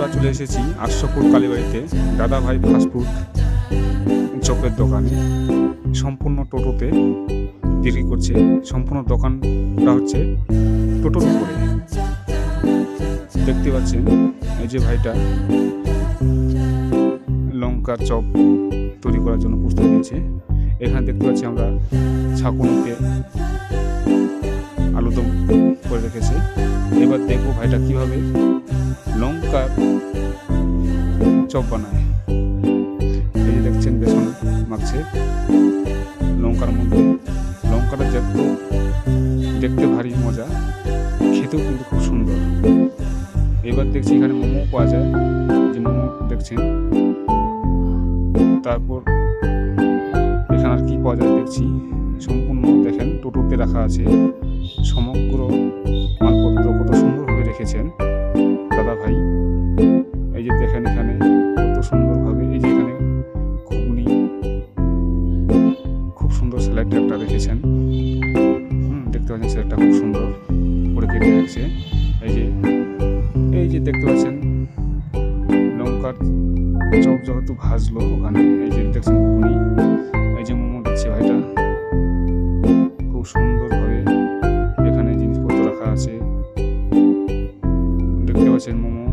আমরা চলে এসেছি আটশোপুর কালীবাড়িতে দাদা ভাই ফাস্টফুড চপের দোকানে। সম্পূর্ণ টোটোতে বিক্রি করছে। সম্পূর্ণ দোকানটা হচ্ছে টোটোর উপরে। দেখতে পাচ্ছেন এই যে ভাইটা লঙ্কার চপ তৈরি করার জন্য প্রস্তুত নিয়েছে। এখানে দেখতে পাচ্ছি আমরা ছাঁকুনিতে আলুদম করে রেখেছে। এবার দেখবো ভাইটা কিভাবে লঙ্কার চপ বানায়। এই যে দেখছেন বেসন মাখছে লঙ্কার মধ্যে। লঙ্কাটা দেখতে ভারী মজা, খেতেও কিন্তু খুব সুন্দর। এবার দেখছি এখানে মোমো পাওয়া যায়, যে মোমো দেখছেন। তারপর এখানে আর কি পাওয়া যায় দেখছি। সম্পূর্ণ দেখেন টোটোতে রাখা আছে। সমগ্র মালপত্র কত সুন্দরভাবে রেখেছেন দাদা ভাই। এই যে দেখেন এখানে কত সুন্দরভাবে, এই যে এখানে ঘুগনি খুব সুন্দর স্যালাড একটা রেখেছেন। দেখতে পাচ্ছেন স্যালাডটা খুব সুন্দর করে কেটে রেখেছে। এই যে দেখতে পাচ্ছেন লঙ্কার চপ যেহেতু ভাজলো ওখানে। এই যে দেখছেন ঘুগনি, এই যে মোমো দিচ্ছে ভাইটা খুব সুন্দরভাবে। এখানে জিনিসপত্র রাখা আছে, দেখতে পাচ্ছেন মোমো।